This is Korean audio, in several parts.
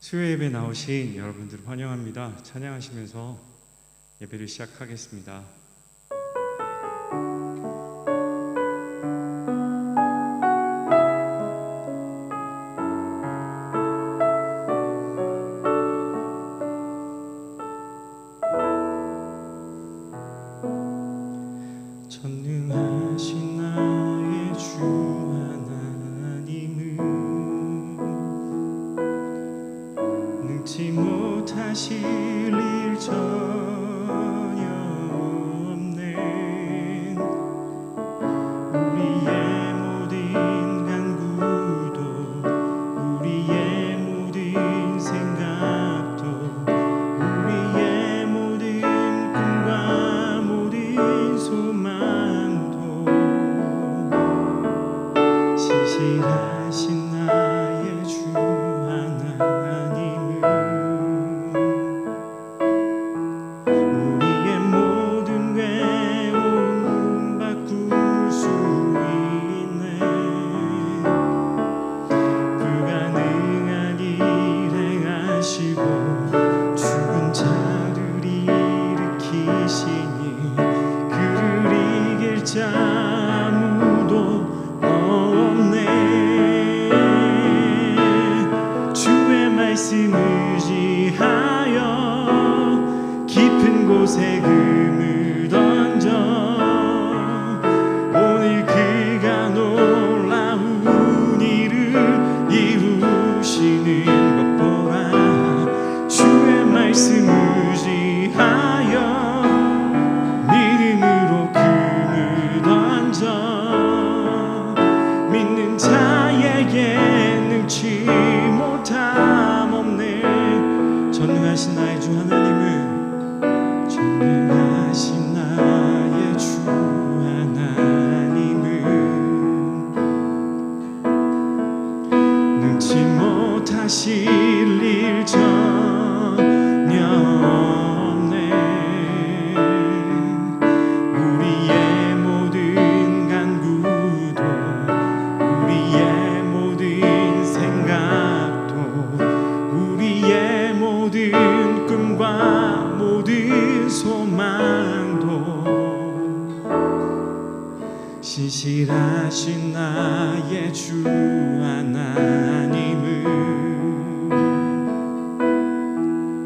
수요 예배 나오신 여러분들 환영합니다. 찬양하시면서 예배를 시작하겠습니다. 전능하신 나의 주 하나님은 능치 못하실 일 전혀 없네. 우리의 모든 간구도 우리의 모든 생각도 우리의 모든 꿈과 모든 소망도 신실하신 나의 주 하나님은 우리의 모든 괴로움 바꿀 수 있네. 불가능한 일 행하시고 죽은 자를 일으키시니 그를 이길 자 아무도 없네. 주의 말씀 의지하여 깊은 곳에 금을 던져 오늘 그가 놀라운 일을 이루시는 것 보라. 주의 말씀 의지하여 믿음으로 금을 던져 믿는 자에게 능치 못함 없네. 전능하신 나의 주 하나님은 전능하신 나의 주 하나님은 능치 못하실 일 전혀 없네. 우리의 모든 간구도 우리의 모든 생각도 우리의 모든 꿈과 모든 소망도 신실하신 나의 주 하나님은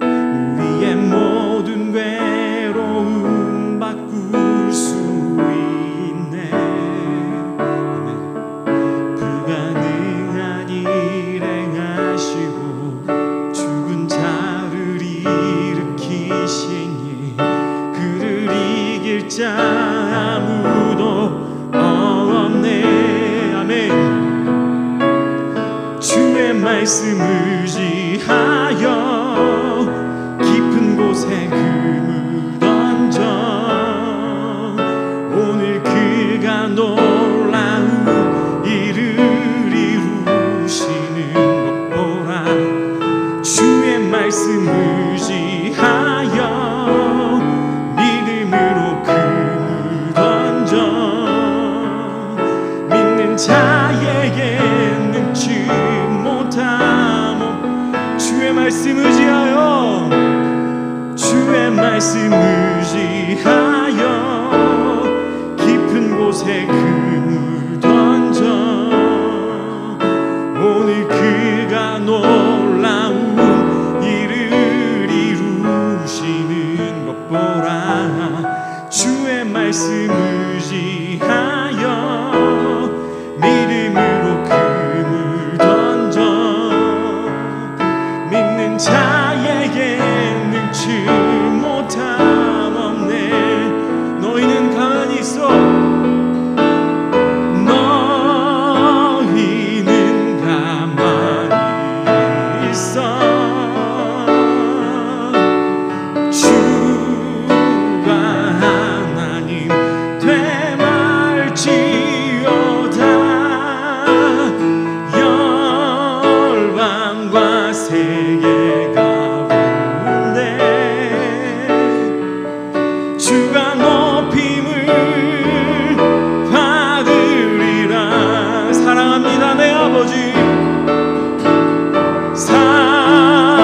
우리의 모든 괴로움 바꿀 수 있네. 불가능한 일 행하시고 죽은 자를 일으키시니 그를 이길 자 아무도 없네. 아멘. 주의 말씀 의지하여 깊은 곳에 금을 던져 오늘 그가 놀라운 일을 이루시는 것 보라. 주의 말씀 의지하여 믿음으로 금을 던져 믿는 자에게 능치 못함. 주의 말씀 의지하여 주의 말씀 의지하여 깊은 곳에 금을 던져 오늘 그가 놀라운 일을 이루시는 것 보라. 주의 말씀 의지하여 믿음으로 금을 던져 믿는 자에게 능치 못함 없네. 너희는 가만히 있어. 너희는 가만히 있어. 주가 하나님 되말지어다. 열방과 세계 가운데 주가 높임을 받으리라. 사랑합니다 내 아버지. 사랑합니다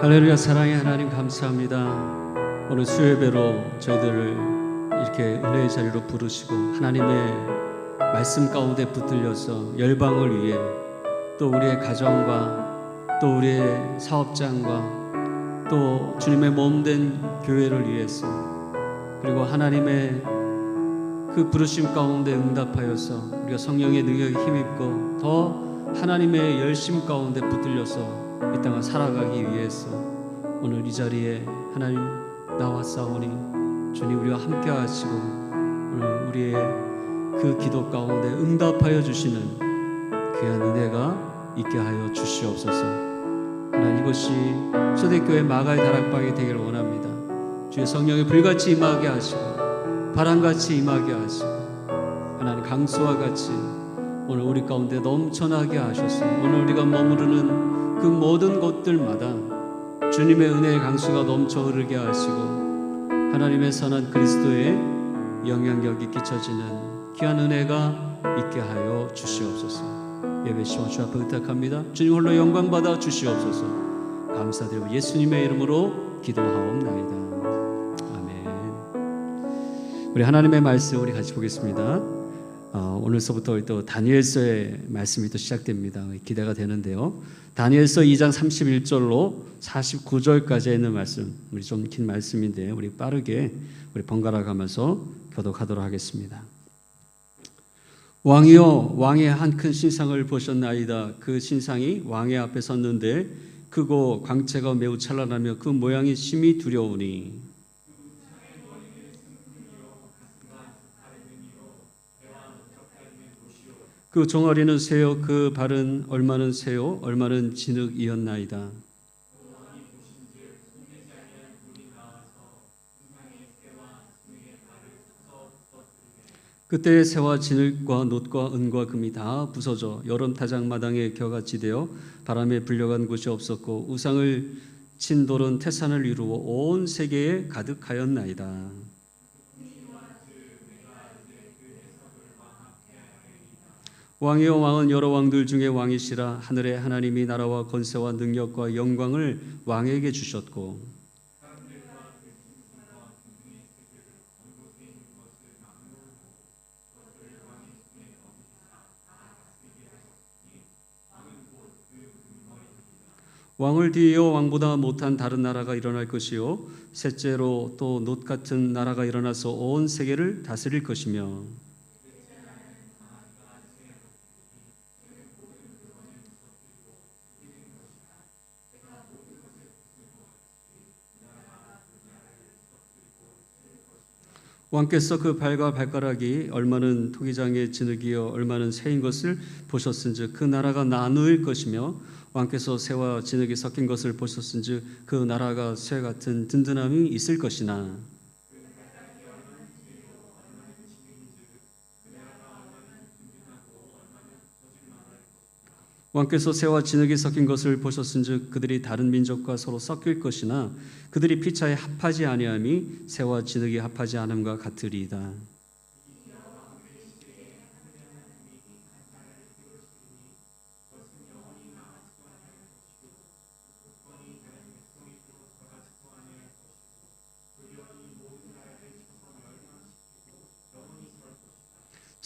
할렐루야. 사랑의 하나님 감사합니다. 오늘 수요예배로 저희들을 이렇게 은혜의 자리로 부르시고 하나님의 말씀 가운데 붙들려서 열방을 위해 또 우리의 가정과 또 우리의 사업장과 또 주님의 몸된 교회를 위해서 그리고 하나님의 그 부르심 가운데 응답하여서 우리가 성령의 능력에 힘입고 더 하나님의 열심 가운데 붙들려서 이 땅을 살아가기 위해서 오늘 이 자리에 하나님 나왔사오니 주님 우리와 함께 하시고 오늘 우리의 그 기도 가운데 응답하여 주시는 귀한 은혜가 있게 하여 주시옵소서. 하나님 이것이 초대교회 마가의 다락방이 되기를 원합니다. 주의 성령이 불같이 임하게 하시고 바람같이 임하게 하시고 하나님 강수와 같이 오늘 우리 가운데 넘쳐나게 하셔서 오늘 우리가 머무르는 그 모든 곳들마다 주님의 은혜의 강수가 넘쳐 흐르게 하시고 하나님의 선한 그리스도의 영향력이 끼쳐지는 귀한 은혜가 있게 하여 주시옵소서. 예배 시원 주 앞에 의탁합니다. 주님 홀로 영광 받아 주시옵소서. 감사드리고 예수님의 이름으로 기도하옵나이다. 아멘. 우리 하나님의 말씀 우리 같이 보겠습니다. 오늘서부터 또 다니엘서의 말씀이 또 시작됩니다. 기대가 되는데요. 다니엘서 2장 31절로 49절까지 있는 말씀, 우리 좀 긴 말씀인데 우리 빠르게 우리 번갈아 가면서 교독하도록 하겠습니다. 왕이여, 왕의 한 큰 신상을 보셨나이다. 그 신상이 왕의 앞에 섰는데 크고 광채가 매우 찬란하며 그 모양이 심히 두려우니 그 종아리는 새요 그 발은 얼마는 새요 얼마는 진흙이었나이다. 그때 새와 진흙과 놋과 은과 금이 다 부서져 여름 타작마당에 겨같이 되어 바람에 불려간 곳이 없었고 우상을 친 돌은 태산을 이루어 온 세계에 가득하였나이다. 왕이여, 왕은 여러 왕들 중에 왕이시라. 하늘의 하나님이 나라와 권세와 능력과 영광을 왕에게 주셨고 왕을 뒤이어 왕보다 못한 다른 나라가 일어날 것이요 셋째로 또 놋 같은 나라가 일어나서 온 세계를 다스릴 것이며 왕께서 그 발과 발가락이 얼마는 토기장의 진흙이요 얼마는 새인 것을 보셨은즉 그 나라가 나누일 것이며 왕께서 새와 진흙이 섞인 것을 보셨은즉 그 나라가 새 같은 든든함이 있을 것이나 왕께서 새와 진흙이 섞인 것을 보셨은즉 그들이 다른 민족과 서로 섞일 것이나 그들이 피차에 합하지 아니함이 새와 진흙이 합하지 않음과 같으리이다.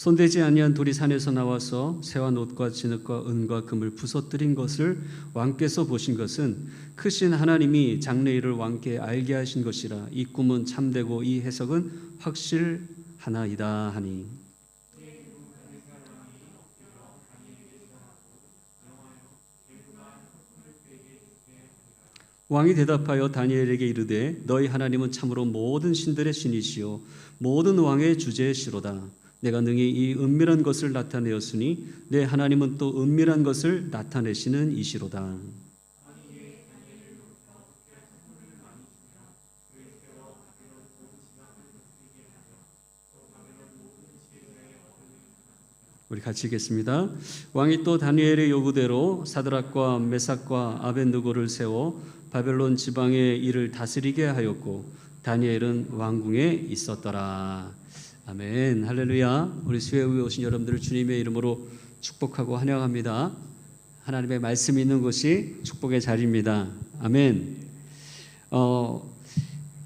손대지 아니한 돌이 산에서 나와서 새와 놋과 진흙과 은과 금을 부서뜨린 것을 왕께서 보신 것은 크신 하나님이 장래일을 왕께 알게 하신 것이라. 이 꿈은 참되고 이 해석은 확실하나이다 하니 왕이 대답하여 다니엘에게 이르되 너희 하나님은 참으로 모든 신들의 신이시요 모든 왕의 주제시로다. 내가 능히 이 은밀한 것을 나타내었으니 내 하나님은 또 은밀한 것을 나타내시는 이시로다. 우리 같이 읽겠습니다. 왕이 또 다니엘의 요구대로 사드락과 메삭과 아벳느고를 세워 바벨론 지방의 일을 다스리게 하였고 다니엘은 왕궁에 있었더라. 아멘. 할렐루야. 우리 수요일에 오신 여러분들을 주님의 이름으로 축복하고 환영합니다. 하나님의 말씀이 있는 곳이 축복의 자리입니다. 아멘.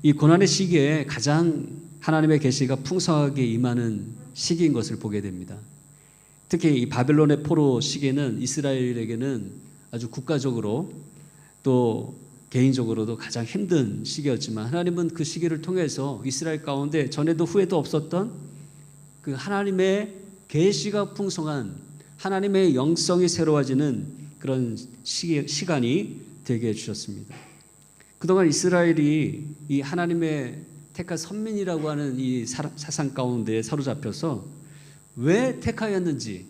이 고난의 시기에 가장 하나님의 계시가 풍성하게 임하는 시기인 것을 보게 됩니다. 특히 이 바벨론의 포로 시기는 이스라엘에게는 아주 국가적으로 또 개인적으로도 가장 힘든 시기였지만, 하나님은 그 시기를 통해서 이스라엘 가운데 전에도 후에도 없었던 그 하나님의 계시가 풍성한, 하나님의 영성이 새로워지는 그런 시간이 되게 해주셨습니다. 그동안 이스라엘이 이 하나님의 택한 선민이라고 하는 이 사상 가운데 사로잡혀서 왜 택하였는지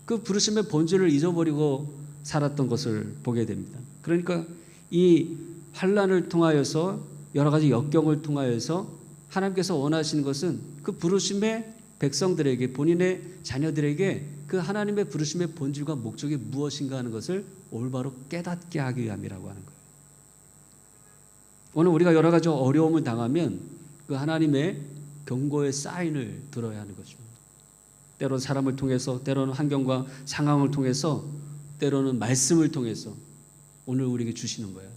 그 부르심의 본질을 잊어버리고 살았던 것을 보게 됩니다. 그러니까 이 환난을 통하여서, 여러 가지 역경을 통하여서 하나님께서 원하시는 것은 그 부르심의 백성들에게, 본인의 자녀들에게 그 하나님의 부르심의 본질과 목적이 무엇인가 하는 것을 올바로 깨닫게 하기 위함이라고 하는 거예요. 오늘 우리가 여러 가지 어려움을 당하면 그 하나님의 경고의 사인을 들어야 하는 것입니다. 때로는 사람을 통해서, 때로는 환경과 상황을 통해서, 때로는 말씀을 통해서 오늘 우리에게 주시는 거예요.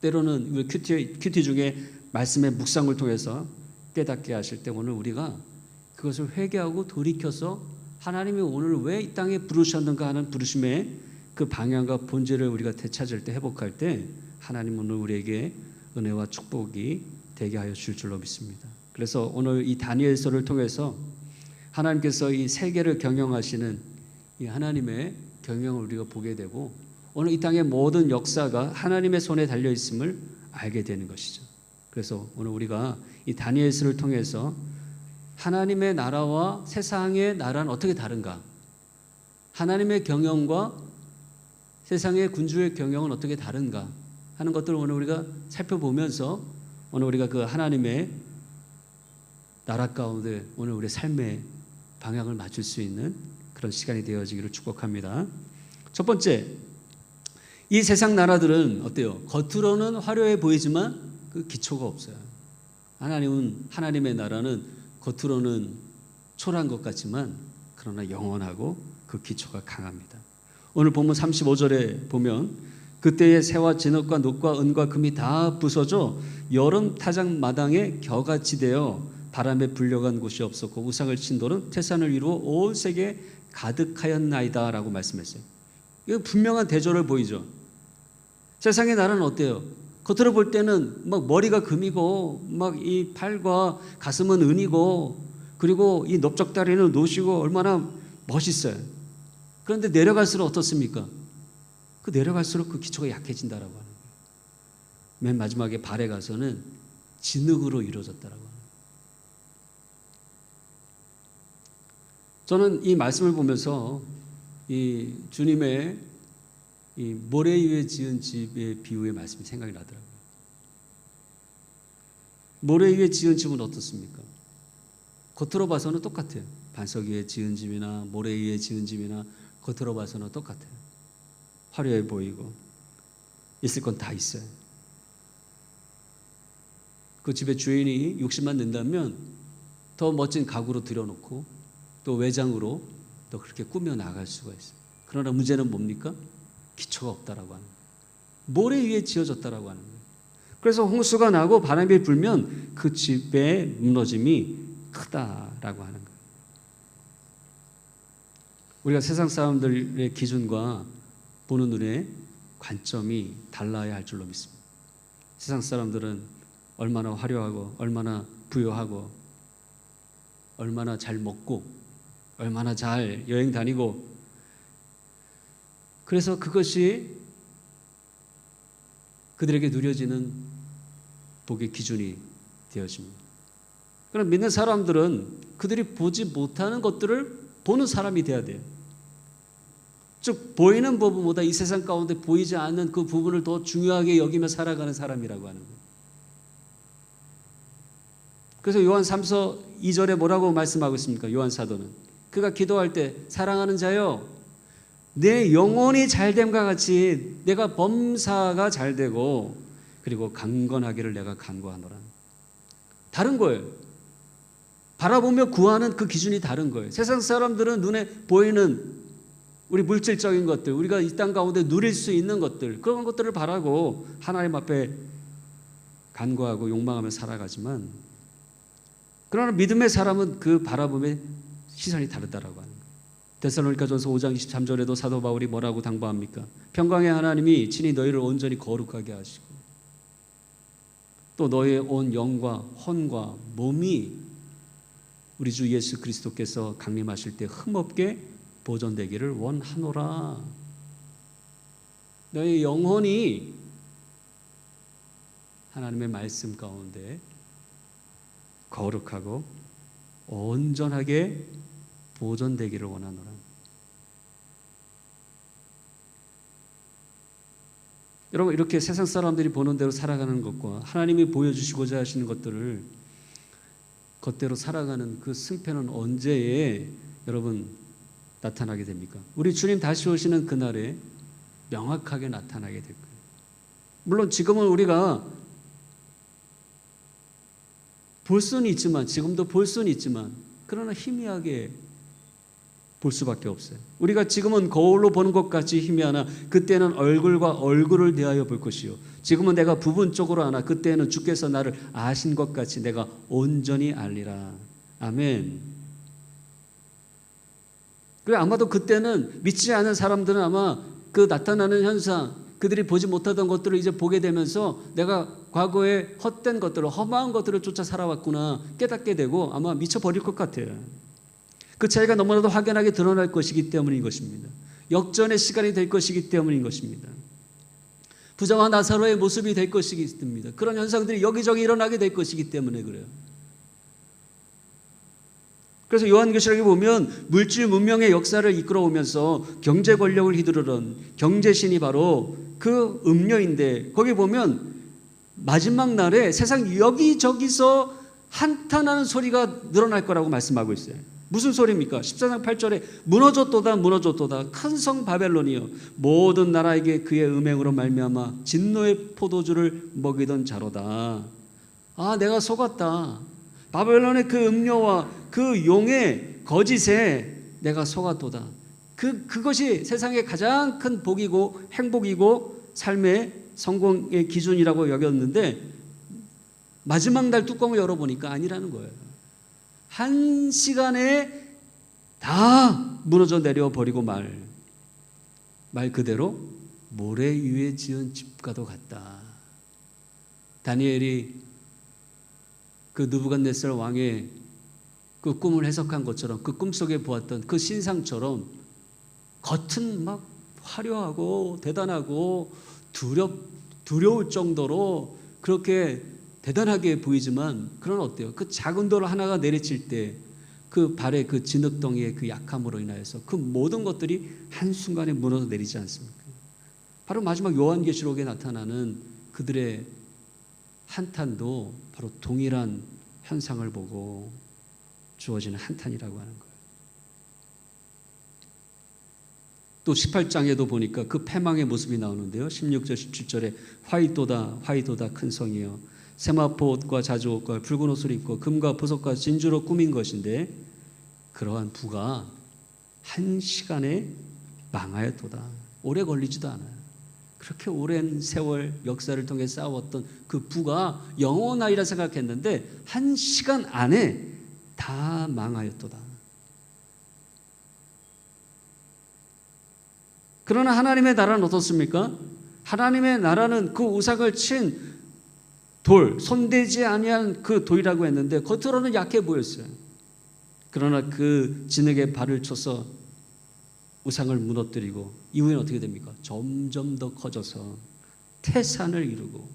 때로는 우리 큐티 중에 말씀의 묵상을 통해서 깨닫게 하실 때, 오늘 우리가 그것을 회개하고 돌이켜서 하나님이 오늘 왜 이 땅에 부르셨는가 하는 부르심의 그 방향과 본질을 우리가 되찾을 때, 회복할 때 하나님 오늘 우리에게 은혜와 축복이 되게 하여 줄 줄로 믿습니다. 그래서 오늘 이 다니엘서를 통해서 하나님께서 이 세계를 경영하시는 이 하나님의 경영을 우리가 보게 되고, 오늘 이 땅의 모든 역사가 하나님의 손에 달려 있음을 알게 되는 것이죠. 그래서 오늘 우리가 이 다니엘서를 통해서 하나님의 나라와 세상의 나라는 어떻게 다른가, 하나님의 경영과 세상의 군주의 경영은 어떻게 다른가 하는 것들을 오늘 우리가 살펴보면서, 오늘 우리가 그 하나님의 나라 가운데 오늘 우리의 삶의 방향을 맞출 수 있는 그런 시간이 되어지기를 축복합니다. 첫 번째, 이 세상 나라들은 어때요? 겉으로는 화려해 보이지만 그 기초가 없어요. 하나님의 나라는 겉으로는 초라한 것 같지만 그러나 영원하고 그 기초가 강합니다. 오늘 본문 35절에 보면, 그때의 새와 진흙과 녹과 은과 금이 다 부서져 여름 타작 마당에 겨같이 되어 바람에 불려간 곳이 없었고 우상을 친 돌은 태산을 이루어 온 세계에 가득하였나이다 라고 말씀했어요. 이거 분명한 대조를 보이죠. 세상의 나라는 어때요? 겉으로 볼 때는 막 머리가 금이고 막 이 팔과 가슴은 은이고 그리고 이 넓적다리는 노시고 얼마나 멋있어요. 그런데 내려갈수록 어떻습니까? 그 내려갈수록 그 기초가 약해진다라고 하는 거예요. 맨 마지막에 발에 가서는 진흙으로 이루어졌다라고 하는 거예요. 저는 이 말씀을 보면서 이 주님의 이 모래 위에 지은 집의 비유의 말씀이 생각이 나더라고요. 모래 위에 지은 집은 어떻습니까? 겉으로 봐서는 똑같아요. 반석 위에 지은 집이나 모래 위에 지은 집이나 겉으로 봐서는 똑같아요. 화려해 보이고 있을 건 다 있어요. 그 집의 주인이 욕심만 낸다면 더 멋진 가구로 들여놓고 또 외장으로 또 그렇게 꾸며 나갈 수가 있어요. 그러나 문제는 뭡니까? 기초가 없다라고 하는 거예요. 모래 위에 지어졌다라고 하는 거예요. 그래서 홍수가 나고 바람이 불면 그 집의 무너짐이 크다라고 하는 거예요. 우리가 세상 사람들의 기준과 보는 눈의 관점이 달라야 할 줄로 믿습니다. 세상 사람들은 얼마나 화려하고 얼마나 부유하고 얼마나 잘 먹고 얼마나 잘 여행 다니고, 그래서 그것이 그들에게 누려지는 복의 기준이 되어집니다. 그럼 믿는 사람들은 그들이 보지 못하는 것들을 보는 사람이 돼야 돼요. 즉 보이는 부분보다 이 세상 가운데 보이지 않는 그 부분을 더 중요하게 여기며 살아가는 사람이라고 하는 거예요. 그래서 요한 3서 2절에 뭐라고 말씀하고 있습니까? 요한 사도는 그가 기도할 때 사랑하는 자여 내 영혼이 잘됨과 같이 내가 범사가 잘되고 그리고 강건하기를 내가 간구하노라. 다른 거예요. 바라보며 구하는 그 기준이 다른 거예요. 세상 사람들은 눈에 보이는 우리 물질적인 것들, 우리가 이 땅 가운데 누릴 수 있는 것들, 그런 것들을 바라고 하나님 앞에 간구하고 욕망하며 살아가지만, 그러나 믿음의 사람은 그 바라봄의 시선이 다르다라고 하는 거예요. 데살로니가전서 5장 23절에도 사도 바울이 뭐라고 당부합니까? 평강의 하나님이 친히 너희를 온전히 거룩하게 하시고 또 너희의 온 영과 혼과 몸이 우리 주 예수 그리스도께서 강림하실 때 흠없게 보존되기를 원하노라. 너희 영혼이 하나님의 말씀 가운데 거룩하고 온전하게 보존되기를 원하노라. 여러분, 이렇게 세상 사람들이 보는 대로 살아가는 것과 하나님이 보여주시고자 하시는 것들을 겉대로 살아가는 그 승패는 언제에 여러분 나타나게 됩니까? 우리 주님 다시 오시는 그날에 명확하게 나타나게 될 거예요. 물론 지금은 우리가 볼 수는 있지만, 지금도 볼 수는 있지만, 그러나 희미하게 볼 수밖에 없어요. 우리가 지금은 거울로 보는 것 같이 희미하나 그때는 얼굴과 얼굴을 대하여 볼 것이요, 지금은 내가 부분적으로 아나 그때는 주께서 나를 아신 것 같이 내가 온전히 알리라. 아멘. 그리고 아마도 그때는 믿지 않은 사람들은 아마 그 나타나는 현상, 그들이 보지 못하던 것들을 이제 보게 되면서 내가 과거에 헛된 것들을, 험한 것들을 쫓아 살아왔구나 깨닫게 되고 아마 미쳐버릴 것 같아요. 그 차이가 너무나도 확연하게 드러날 것이기 때문인 것입니다. 역전의 시간이 될 것이기 때문인 것입니다. 부자와 나사로의 모습이 될 것이기 때문입니다. 그런 현상들이 여기저기 일어나게 될 것이기 때문에 그래요. 그래서 요한계시록에 보면 물질 문명의 역사를 이끌어오면서 경제 권력을 휘두르는 경제신이 바로 그 음료인데, 거기 보면 마지막 날에 세상 여기저기서 한탄하는 소리가 늘어날 거라고 말씀하고 있어요. 무슨 소리입니까? 14장 8절에 무너졌도다 무너졌도다 큰 성 바벨론이여 모든 나라에게 그의 음행으로 말미암아 진노의 포도주를 먹이던 자로다. 아, 내가 속았다. 바벨론의 그 음료와 그 용의 거짓에 내가 속았도다. 그것이 세상의 가장 큰 복이고 행복이고 삶의 성공의 기준이라고 여겼는데 마지막 날 뚜껑을 열어보니까 아니라는 거예요. 한 시간에 다 무너져 내려버리고 말 그대로 모래 위에 지은 집과도 같다. 다니엘이 그 느부갓네살 왕의 그 꿈을 해석한 것처럼, 그 꿈속에 보았던 그 신상처럼 겉은 막 화려하고 대단하고 두려울 정도로 그렇게 대단하게 보이지만, 그런 어때요? 그 작은 돌 하나가 내리칠 때 그 발의 그 진흙덩이의 그 약함으로 인하여서 그 모든 것들이 한순간에 무너져 내리지 않습니까? 바로 마지막 요한계시록에 나타나는 그들의 한탄도 바로 동일한 현상을 보고 주어지는 한탄이라고 하는 거예요. 또 18장에도 보니까 그 패망의 모습이 나오는데요. 16절 17절에 화이도다 큰 성이여 세마포 옷과 자주 옷과 붉은 옷을 입고 금과 보석과 진주로 꾸민 것인데 그러한 부가 한 시간에 망하였도다. 오래 걸리지도 않아요. 그렇게 오랜 세월 역사를 통해 쌓아왔던 그 부가 영원하리라 생각했는데 한 시간 안에 다 망하였도다. 그러나 하나님의 나라는 어떻습니까? 하나님의 나라는 그 우상을 친 돌, 손대지 아니한 그 돌이라고 했는데 겉으로는 약해 보였어요. 그러나 그 진흙에 발을 쳐서 우상을 무너뜨리고 이후에는 어떻게 됩니까? 점점 더 커져서 태산을 이루고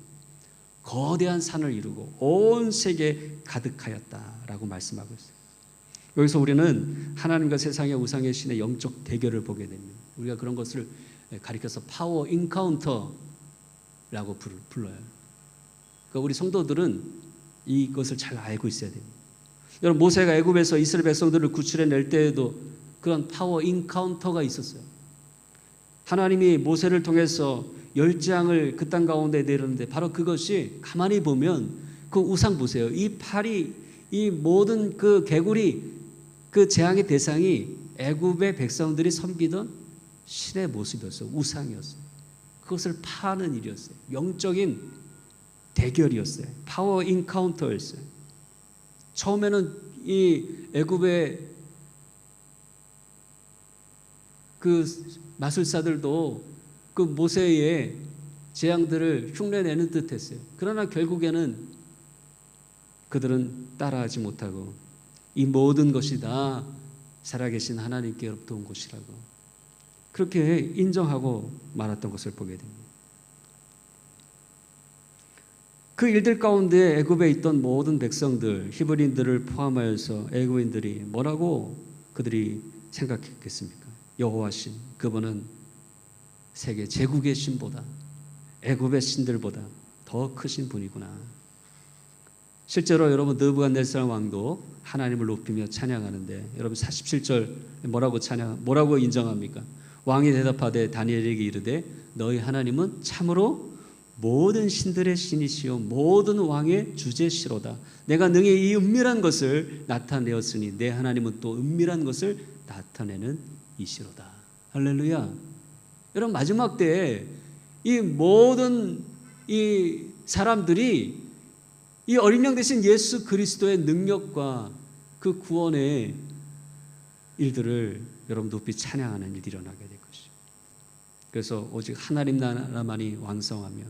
거대한 산을 이루고 온 세계에 가득하였다라고 말씀하고 있어요. 여기서 우리는 하나님과 세상의 우상의 신의 영적 대결을 보게 됩니다. 우리가 그런 것을 가리켜서 파워 인카운터라고 불러요. 그러니까 우리 성도들은 이것을 잘 알고 있어야 됩니다. 여러분, 모세가 애굽에서 이스라엘 백성들을 구출해낼 때에도 그런 파워 인카운터가 있었어요. 하나님이 모세를 통해서 열재앙을 그 땅 가운데 내렸는데 바로 그것이 가만히 보면 그 우상 보세요. 이 팔이, 이 모든 그 개구리, 그 재앙의 대상이 애굽의 백성들이 섬기던 신의 모습이었어요. 우상이었어요. 그것을 파는 일이었어요. 영적인 대결이었어요. 파워 인카운터였어요. 처음에는 이 애굽의 그 마술사들도 그 모세의 재앙들을 흉내내는 듯했어요. 그러나 결국에는 그들은 따라하지 못하고 이 모든 것이 다 살아계신 하나님께로부터 온 것이라고 그렇게 인정하고 말았던 것을 보게 됩니다. 그 일들 가운데 애굽에 있던 모든 백성들, 히브리인들을 포함하여서 애굽인들이 뭐라고 그들이 생각했겠습니까? 여호와신, 그분은 세계 제국의 신보다 애굽의 신들보다 더 크신 분이구나. 실제로 여러분 느부갓네살 왕도 하나님을 높이며 찬양하는데 여러분 47절 뭐라고 인정합니까? 왕이 대답하되 다니엘에게 이르되 너희 하나님은 참으로 모든 신들의 신이시요 모든 왕의 주제시로다. 내가 능히 이 은밀한 것을 나타내었으니 내 하나님은 또 은밀한 것을 나타내는 이시로다. 할렐루야. 여러분 마지막 때에 이 모든 이 사람들이 이 어린 양 되신 예수 그리스도의 능력과 그 구원의 일들을 여러분 높이 찬양하는 일이 일어나게 될 것이죠. 그래서 오직 하나님 나라만이 왕성하며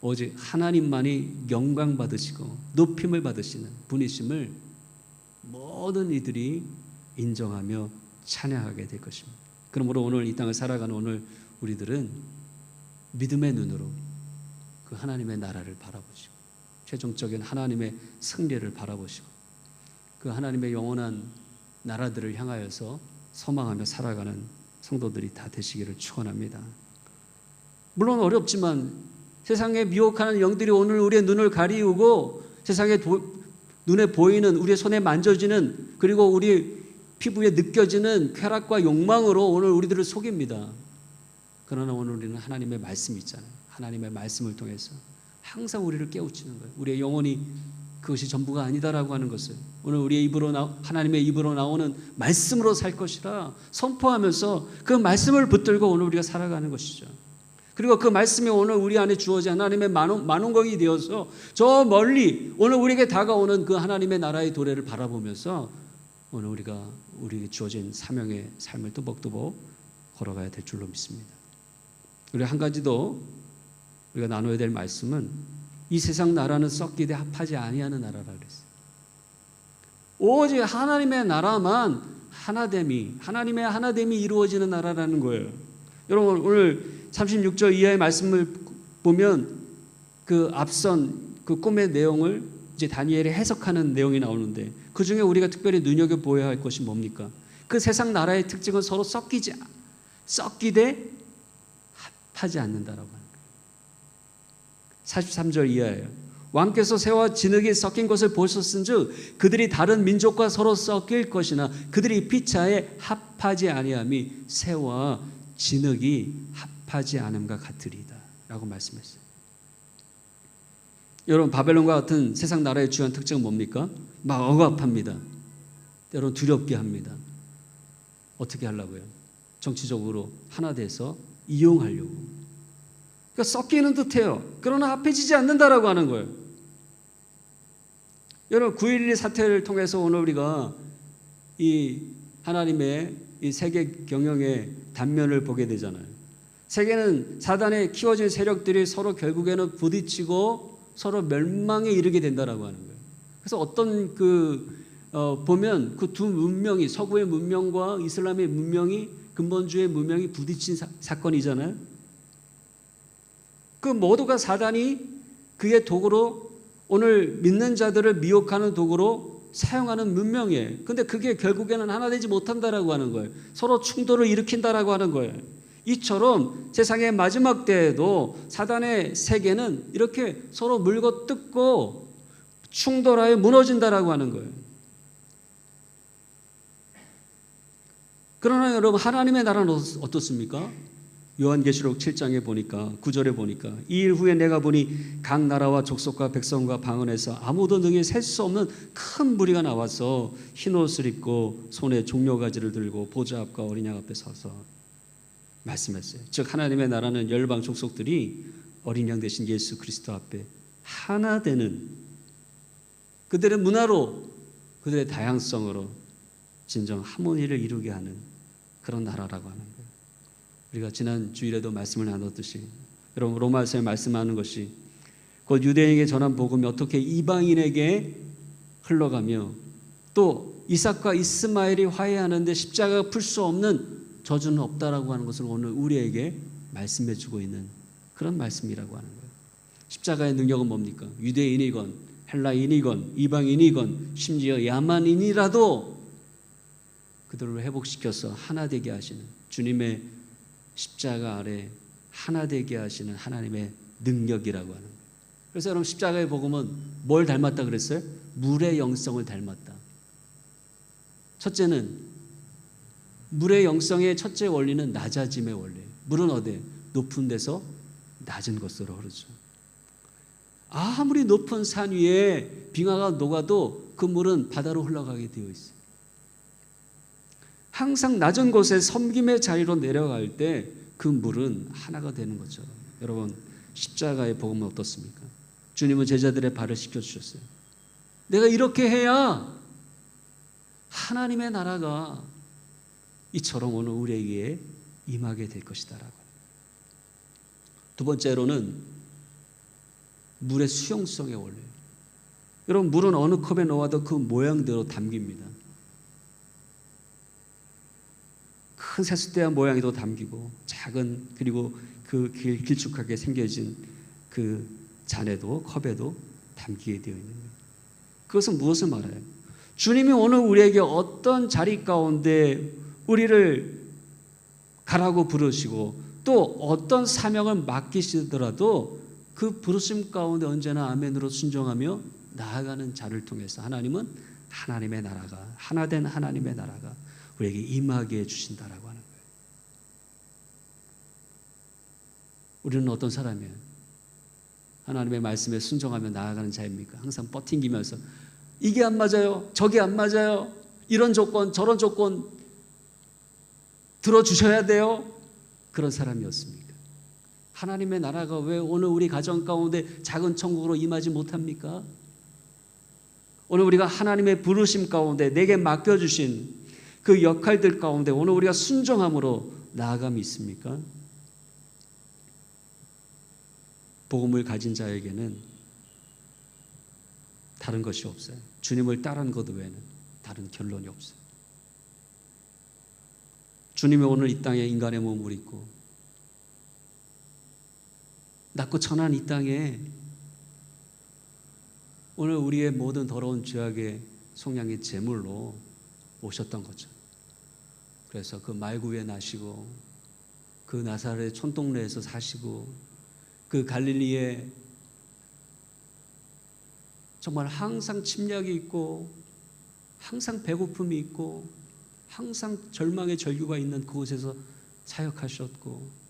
오직 하나님만이 영광 받으시고 높임을 받으시는 분이심을 모든 이들이 인정하며 찬양하게 될 것입니다. 그러므로 오늘 이 땅을 살아가는 오늘 우리들은 믿음의 눈으로 그 하나님의 나라를 바라보시고 최종적인 하나님의 승리를 바라보시고 그 하나님의 영원한 나라들을 향하여서 소망하며 살아가는 성도들이 다 되시기를 축원합니다. 물론 어렵지만 세상에 미혹하는 영들이 오늘 우리의 눈을 가리우고 세상에 눈에 보이는 우리의 손에 만져지는 그리고 우리 피부에 느껴지는 쾌락과 욕망으로 오늘 우리들을 속입니다. 그러나 오늘 우리는 하나님의 말씀이 있잖아요. 하나님의 말씀을 통해서 항상 우리를 깨우치는 거예요. 우리의 영혼이 그것이 전부가 아니다라고 하는 것을 오늘 우리의 하나님의 입으로 나오는 말씀으로 살 것이라 선포하면서 그 말씀을 붙들고 오늘 우리가 살아가는 것이죠. 그리고 그 말씀이 오늘 우리 안에 주어진 하나님의 만원경이 되어서 저 멀리 오늘 우리에게 다가오는 그 하나님의 나라의 도래를 바라보면서 오늘 우리가 우리에게 주어진 사명의 삶을 또박또박 걸어가야 될 줄로 믿습니다. 우리 한 가지 더 우리가 나눠야 될 말씀은 이 세상 나라는 썩기되 합하지 아니하는 나라라 그랬어요. 오직 하나님의 나라만 하나님의 하나됨이 이루어지는 나라라는 거예요. 여러분 오늘 36절 이하의 말씀을 보면 그 앞선 그 꿈의 내용을 이제 다니엘이 해석하는 내용이 나오는데 그 중에 우리가 특별히 눈여겨보아야 할 것이 뭡니까? 그 세상 나라의 특징은 서로 썩기되 합하지 않는다라고 하는 거예요. 43절 이하예요. 왕께서 새와 진흙이 섞인 것을 보셨은즉 그들이 다른 민족과 서로 섞일 것이나 그들이 피차에 합하지 아니함이 새와 진흙이 합하지 않음과 같으리다 라고 말씀했어요. 여러분 바벨론과 같은 세상 나라의 주요한 특징은 뭡니까? 막 억압합니다. 때로는 두렵게 합니다. 어떻게 하려고요? 정치적으로 하나 돼서 이용하려고. 그러니까 섞이는 듯해요. 그러나 합해지지 않는다라고 하는 거예요. 여러분 9.11 사태를 통해서 오늘 우리가 이 하나님의 이 세계 경영의 단면을 보게 되잖아요. 세계는 사단의 키워진 세력들이 서로 결국에는 부딪히고 서로 멸망에 이르게 된다라고 하는 거예요. 그래서 어떤 보면 그 두 문명이 서구의 문명과 이슬람의 문명이 근본주의 문명이 부딪힌 사건이잖아요. 그 모두가 사단이 그의 도구로 오늘 믿는 자들을 미혹하는 도구로 사용하는 문명이에요. 근데 그게 결국에는 하나 되지 못한다라고 하는 거예요. 서로 충돌을 일으킨다라고 하는 거예요. 이처럼 세상의 마지막 때에도 사단의 세계는 이렇게 서로 물고 뜯고 충돌하여 무너진다라고 하는 거예요. 그러나 여러분 하나님의 나라는 어떻습니까? 요한계시록 7장에 보니까 9절에 보니까 이 일 후에 내가 보니 각 나라와 족속과 백성과 방언에서 아무도 능히 셀 수 없는 큰 무리가 나와서 흰옷을 입고 손에 종려가지를 들고 보좌 앞과 어린 양 앞에 서서 말씀했어요. 즉 하나님의 나라는 열방 족속들이 어린 양 대신 예수 그리스도 앞에 하나 되는, 그들의 문화로, 그들의 다양성으로 진정 하모니를 이루게 하는 그런 나라라고 하는 거예요. 우리가 지난 주일에도 말씀을 나눴듯이 여러분 로마서에 말씀하는 것이 곧 유대인에게 전한 복음이 어떻게 이방인에게 흘러가며 또 이삭과 이스마엘이 화해하는데 십자가가 풀 수 없는 저주는 없다라고 하는 것을 오늘 우리에게 말씀해 주고 있는 그런 말씀이라고 하는 거예요. 십자가의 능력은 뭡니까? 유대인이건 헬라인이건 이방인이건 심지어 야만인이라도 그들을 회복시켜서 하나 되게 하시는 주님의 십자가 아래 하나 되게 하시는 하나님의 능력이라고 하는 거예요. 그래서 여러분 십자가의 복음은 뭘 닮았다 그랬어요? 물의 영성을 닮았다. 첫째는 물의 영성의 첫째 원리는 낮아짐의 원리예요. 물은 어디에? 높은 데서 낮은 곳으로 흐르죠. 아무리 높은 산 위에 빙하가 녹아도 그 물은 바다로 흘러가게 되어 있어요. 항상 낮은 곳에 섬김의 자리로 내려갈 때 그 물은 하나가 되는 것처럼 여러분 십자가의 복음은 어떻습니까? 주님은 제자들의 발을 씻겨주셨어요. 내가 이렇게 해야 하나님의 나라가 이처럼 오늘 우리에게 임하게 될 것이다 라고. 두 번째로는 물의 수용성의 원리예요. 여러분 물은 어느 컵에 넣어도 그 모양대로 담깁니다. 큰 세숫대야 모양에도 담기고 작은 그리고 그 길쭉하게 생겨진 그 잔에도 컵에도 담기게 되어 있는 거예요. 그것은 무엇을 말해요? 주님이 오늘 우리에게 어떤 자리 가운데 우리를 가라고 부르시고 또 어떤 사명을 맡기시더라도 그 부르심 가운데 언제나 아멘으로 순종하며 나아가는 자를 통해서 하나님은 하나님의 나라가 하나된 하나님의 나라가 우리에게 임하게 해주신다라고 하는 거예요. 우리는 어떤 사람이에요? 하나님의 말씀에 순종하며 나아가는 자입니까? 항상 버팅기면서 이게 안 맞아요, 저게 안 맞아요, 이런 조건 저런 조건 들어주셔야 돼요. 그런 사람이었습니까? 하나님의 나라가 왜 오늘 우리 가정 가운데 작은 천국으로 임하지 못합니까? 오늘 우리가 하나님의 부르심 가운데 내게 맡겨주신 그 역할들 가운데 오늘 우리가 순종함으로 나아감이 있습니까? 복음을 가진 자에게는 다른 것이 없어요. 주님을 따르는 것 외에는 다른 결론이 없어요. 주님이 오늘 이 땅에 인간의 몸을 입고 낮고 천한 이 땅에 오늘 우리의 모든 더러운 죄악의 속량의 제물로 오셨던 거죠. 그래서 그 말구 위에 나시고 그 나사렛 촌동네에서 사시고 그 갈릴리에 정말 항상 침략이 있고 항상 배고픔이 있고 항상 절망의 절규가 있는 그곳에서 사역하셨고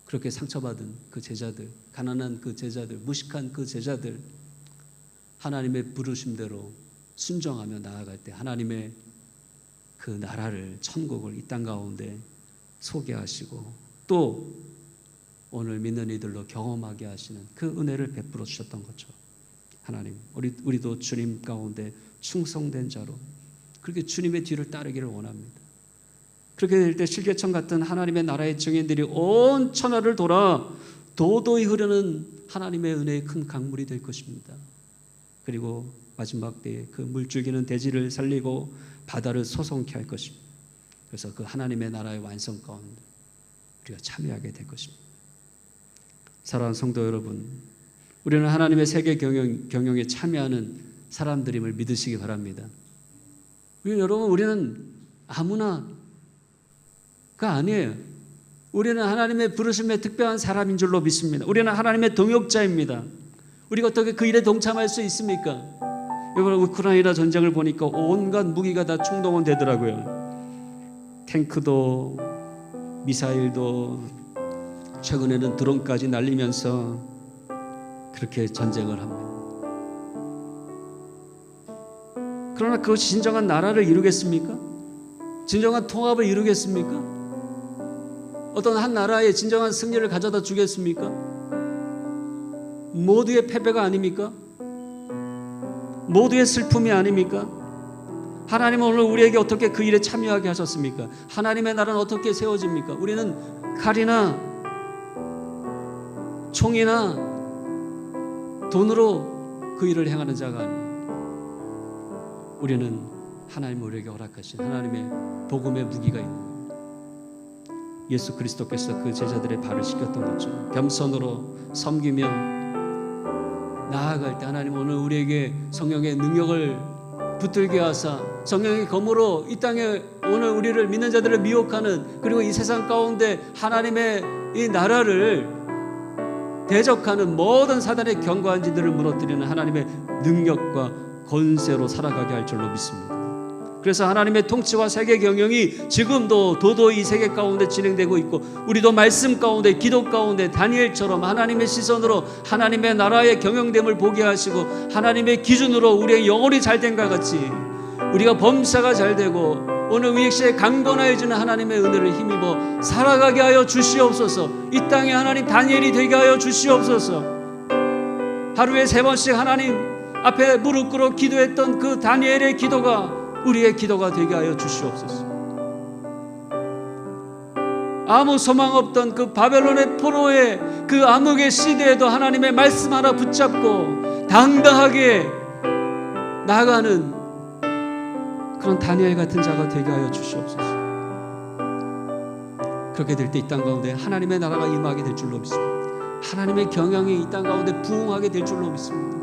그렇게 상처받은 그 제자들, 가난한 그 제자들, 무식한 그 제자들 하나님의 부르심대로 순종하며 나아갈 때 하나님의 그 나라를 천국을 이 땅 가운데 소개하시고 또 오늘 믿는 이들로 경험하게 하시는 그 은혜를 베풀어 주셨던 거죠. 하나님 우리도 주님 가운데 충성된 자로 그렇게 주님의 뒤를 따르기를 원합니다. 그렇게 될 때 실개천 같은 하나님의 나라의 증인들이 온 천하를 돌아 도도히 흐르는 하나님의 은혜의 큰 강물이 될 것입니다. 그리고 마지막 때에 그 물줄기는 대지를 살리고 바다를 소송케 할 것입니다. 그래서 그 하나님의 나라의 완성 가운데 우리가 참여하게 될 것입니다. 사랑하는 성도 여러분, 우리는 하나님의 세계 경영에 참여하는 사람들임을 믿으시기 바랍니다. 우리는 아무나가 아니에요. 우리는 하나님의 부르심에 특별한 사람인 줄로 믿습니다. 우리는 하나님의 동역자입니다. 우리가 어떻게 그 일에 동참할 수 있습니까? 이번 우크라이나 전쟁을 보니까 온갖 무기가 다 총동원 되더라고요. 탱크도 미사일도 최근에는 드론까지 날리면서 그렇게 전쟁을 합니다. 그러나 그것이 진정한 나라를 이루겠습니까? 진정한 통합을 이루겠습니까? 어떤 한 나라의 진정한 승리를 가져다 주겠습니까? 모두의 패배가 아닙니까? 모두의 슬픔이 아닙니까? 하나님은 오늘 우리에게 어떻게 그 일에 참여하게 하셨습니까? 하나님의 나라는 어떻게 세워집니까? 우리는 칼이나 총이나 돈으로 그 일을 행하는 자가 아닙니다. 우리는 하나님 우리에게 허락하신 하나님의 복음의 무기가 있는 거예요. 예수 그리스도께서 그 제자들의 발을 씻겼던 것처럼 겸손으로 섬기며 나아갈 때 하나님 오늘 우리에게 성령의 능력을 붙들게 하사 성령의 검으로 이 땅에 오늘 우리를 믿는 자들을 미혹하는, 그리고 이 세상 가운데 하나님의 이 나라를 대적하는 모든 사단의 견고한 진들을 무너뜨리는 하나님의 능력과 권세로 살아가게 할 줄로 믿습니다. 그래서 하나님의 통치와 세계 경영이 지금도 도도히 세계 가운데 진행되고 있고, 우리도 말씀 가운데 기도 가운데 다니엘처럼 하나님의 시선으로 하나님의 나라의 경영됨을 보게 하시고 하나님의 기준으로 우리의 영혼이 잘된과 같이 우리가 범사가 잘되고 오늘 위액시에 강건하여지는 하나님의 은혜를 힘입어 살아가게 하여 주시옵소서. 이 땅에 하나님 다니엘이 되게 하여 주시옵소서. 하루에 3번씩 하나님 앞에 무릎 꿇어 기도했던 그 다니엘의 기도가 우리의 기도가 되게 하여 주시옵소서. 아무 소망 없던 그 바벨론의 포로의 그 암흑의 시대에도 하나님의 말씀 하나 붙잡고 당당하게 나아가는 그런 다니엘 같은 자가 되게 하여 주시옵소서. 그렇게 될 때 이 땅 가운데 하나님의 나라가 임하게 될 줄로 믿습니다. 하나님의 경영이 이 땅 가운데 부흥하게 될 줄로 믿습니다.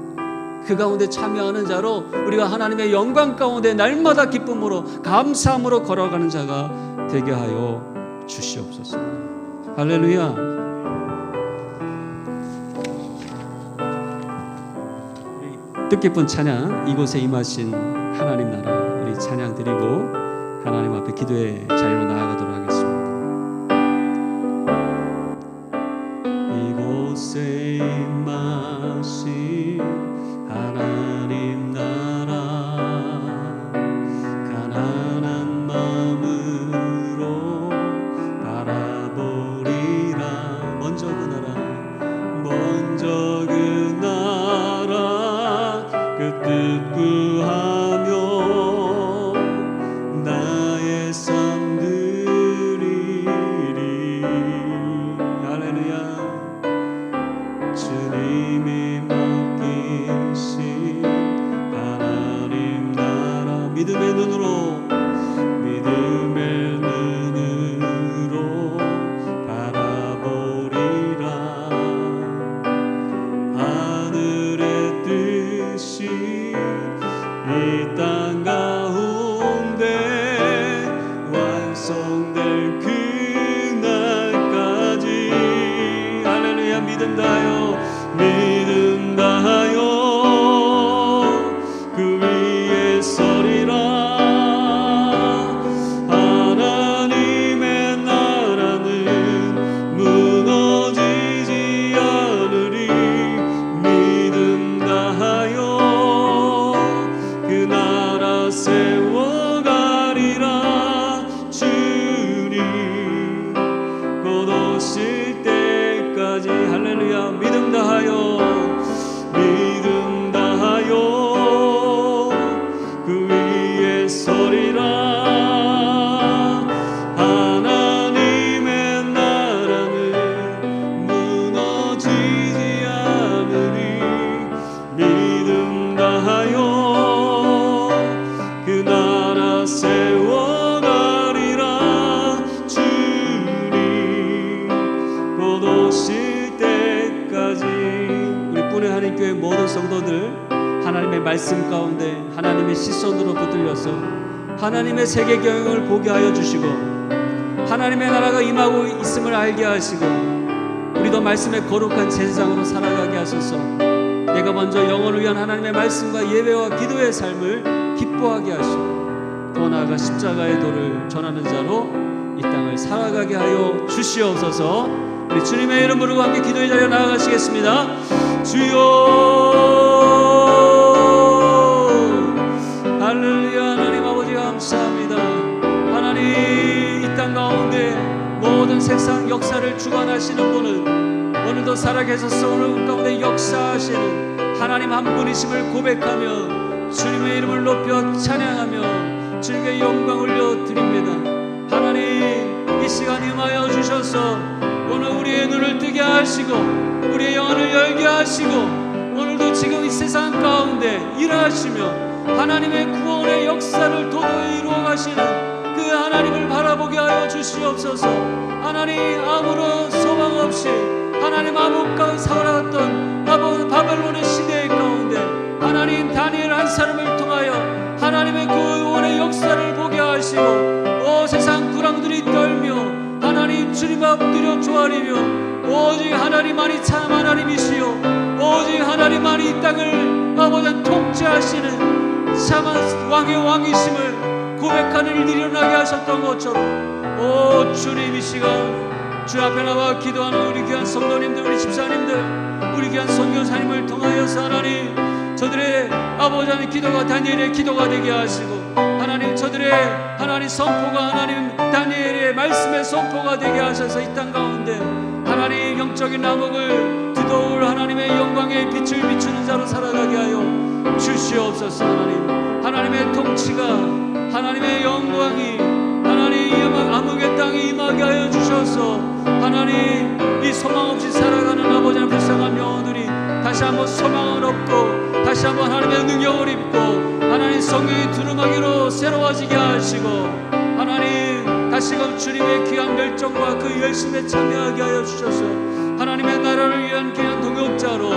그 가운데 참여하는 자로 우리가 하나님의 영광 가운데 날마다 기쁨으로 감사함으로 걸어가는 자가 되게 하여 주시옵소서. 할렐루야. 뜻깊은 찬양, 이곳에 임하신 하나님 나라, 우리 찬양 드리고 하나님 앞에 기도의 자리로 나아가도록 하겠습니다. 이곳에 임하신 하나님 나라, 가난한 마음으로 바라보리라. 먼저 그 나라 그 뜻 구하며 나의 삶 드리리. 할렐루야. 주님이 하나님 나라, 믿음의 눈으로 바라보리라. 하늘의 뜻이 이 땅 가운데 완성될 그날까지. 할렐루야. 믿는다요, 믿는다요. 그 위에 서리라. 하나님의 나라는 무너지지 않으리. 믿음다하여 그 나라 세워가리라. 주님 곧 오실 때까지. 할렐루야. 믿음다하여 그 위에 서리라. 하나님의 나라는 무너지지 않으리. 믿음 다하여 그 나라 세워가리라. 주님 곧 오실 때까지. 우리 뿐의 하나님교회 모든 성도들 하나님의 말씀 가운데 하나님의 시선으로 붙들려서 하나님의 세계 경영을 보게 하여 주시고 하나님의 나라가 임하고 있음을 알게 하시고 우리도 말씀의 거룩한 제사장으로 살아가게 하소서. 내가 먼저 영혼을 위한 하나님의 말씀과 예배와 기도의 삶을 기뻐하게 하시고 더 나아가 십자가의 도를 전하는 자로 이 땅을 살아가게 하여 주시옵소서. 우리 주님의 이름으로 함께 기도의 자리에 나아가시겠습니다. 주여. 할렐루야. 하나님 아버지 감사합니다. 하나님 이 땅 가운데 모든 세상 역사를 주관하시는 분은 오늘도 살아계셔서 오늘 우리 가운데 역사하시는 하나님 한 분이심을 고백하며 주님의 이름을 높여 찬양하며 주님께 영광 올려드립니다. 하나님 이 시간 임하여 주셔서 오늘 우리의 눈을 뜨게 하시고 우리의 영혼을 열게 하시고 오늘도 지금 이 세상 가운데 일하시며 하나님의 구원의 역사를 도도히 이루어 가시는 그 하나님을 바라보게 하여 주시옵소서. 하나님 아무런 소망 없이 하나님 암흑가운데 살아갔던 바벨론의 시대 가운데 하나님 다니엘 한 사람을 통하여 하나님의 구원의 역사를 보게 하시고 세상 구랑들이 떨며 하나님 주님 앞 엎드려 조아리며 오직 하나님만이 참 하나님이시요 오직 하나님만이 이 땅을 아버지 통치하시는 참 왕의 왕이심을 고백하는 일들이 일어나게 하셨던 것처럼 오 주님 이 시간 주 앞에 나와 기도하는 우리 귀한 성도님들 우리 집사님들 우리 귀한 선교사님을 통하여서 하나님 저들의 아버지 하나님 기도가 다니엘의 기도가 되게 하시고 하나님 저들의 하나님 선포가 하나님 다니엘의 말씀의 선포가 되게 하셔서 이 땅 가운데 하나님 영적인 암흑을 두더울 하나님의 영광의 빛을 비추는 자로 살아가게 하여 주시옵소서. 하나님의 통치가 하나님의 영광이 하나님 암흑의 땅에 임하게 하여 주셔서 하나님 이 소망 없이 살아가는 아버지 하나님 불쌍한 영혼들이 다시 한번 소망을 얻고 다시 한번 하나님의 능력을 입고 하나님 성령의 두루마기로 새로워지게 하시고 하나님 다시금 주님의 귀한 멸정과 그 열심에 참여하게 하여 주셔서 하나님의 나라를 위한 귀한 동역자로